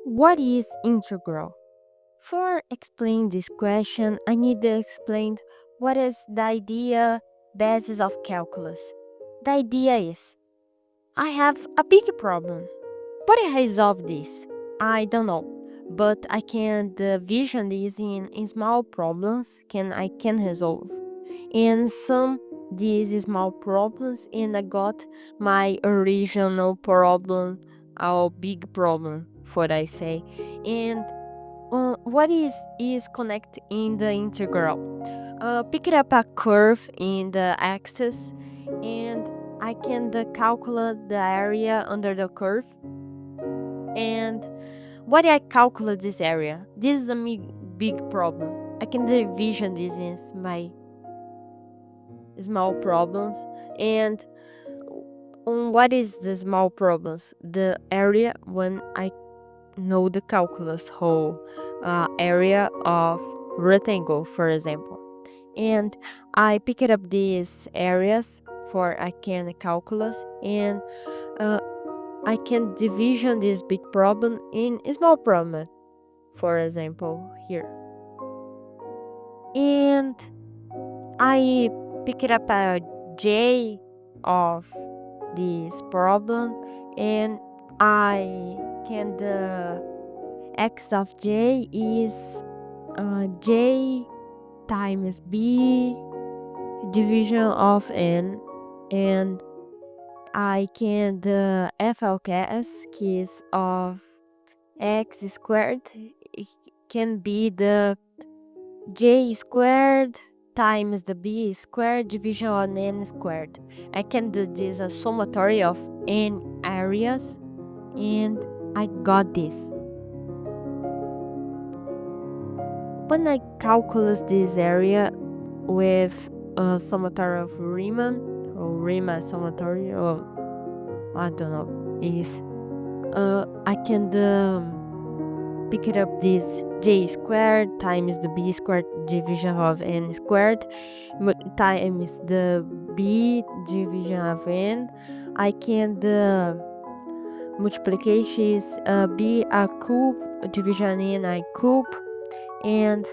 What is integral? For explaining this question, I need to explain what is the idea basis of calculus. The idea is, I have a big problem. But I resolve this? I don't know. But I can division this in small problems I can resolve. And some these small problems and I got my original problem, our big problem, what I say. And what is connect in the integral? Pick it up a curve in the axis, and I can calculate the area under the curve. And what I calculate this area? This is a big problem. I can division this in my small problems. And what is the small problems? The area when I know the calculus whole area of rectangle, for example. And I pick it up these areas for I can calculus, and I can division this big problem in a small problem, for example, here. And I pick it up a j of this problem, and I can the x of j is j times b division of n, and I can the FLKS of x squared can be the j squared times the b squared division on n squared. I can do this a summatory of n areas, and I got this. When I calculate this area with a summatory of Riemann, or Riemann summatory, or I don't know, is I can pick it up this j squared times the b squared division of n squared times the b division of n. I can multiplication is b a cube division n I cube, and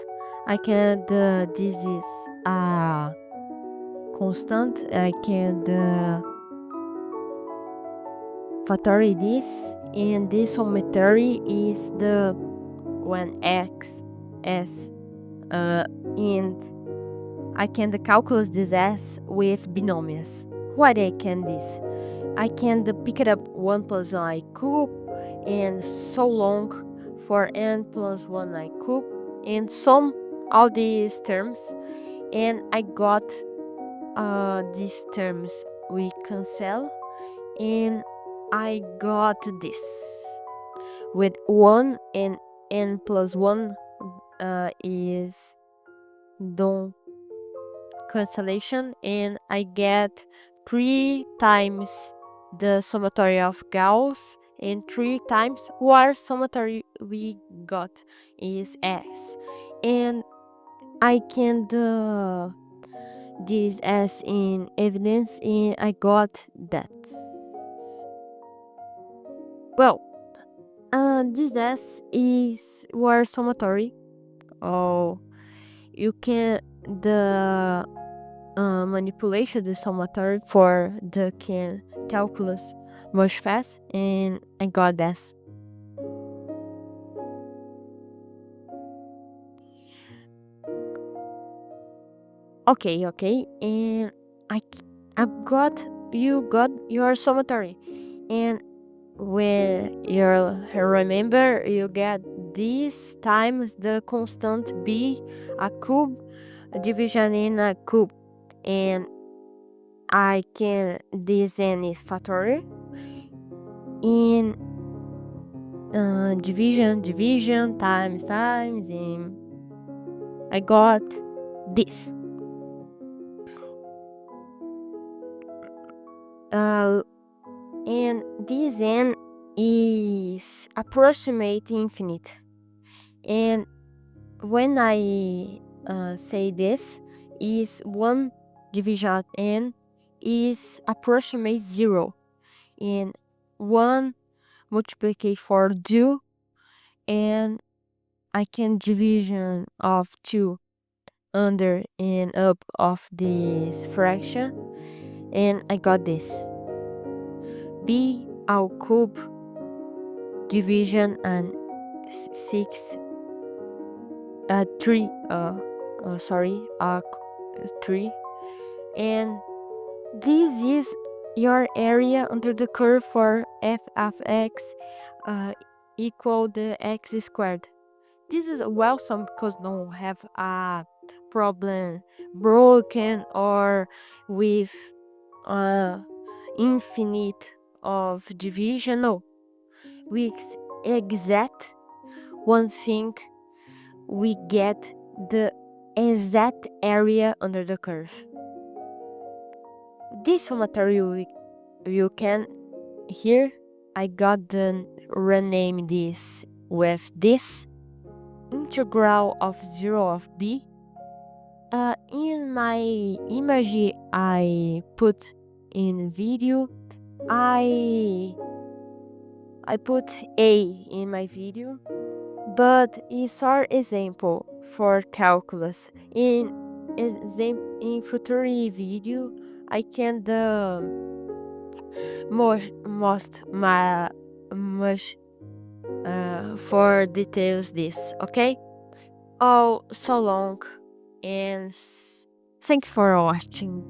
I can this is a constant. I can factorize this, and this summatory is the when x s and I can calculate this s with binomials. What I can this? I can pick it up 1 plus I cube and so long for n plus 1 I cube, and sum all these terms, and I got these terms we cancel, and I got this with 1, and n plus 1 is done cancellation, and I get 3 times the summatory of Gauss, and 3 times what summatory we got is s, and I can do this as in evidence, and I got that. Well, this s is where summatory. Oh, you can the manipulation the summatory for the can calculus much fast, and I got this. Okay, and I got you got your summatory, and when you remember, you get this times the constant b a cube division in a cube, and I can this n is factorial in division times, and I got this. And this n is approximate infinite, and when I say this is 1 division of n is approximate 0, and 1 multiplied for 2 and I can division of 2 under and up of this fraction, and I got this. B all cube division and 6 3 3, and this is your area under the curve for f of x equal the x squared. This is welcome because don't have a problem broken or with infinite of division. No, we exact one thing, we get the exact area under the curve. This material you can here I got the rename this with this integral of 0 of b. In my image I put in video, I put a in my video, but it's our example for calculus. In future video I can most my much for details this, okay? Oh, so long, and thank you for watching.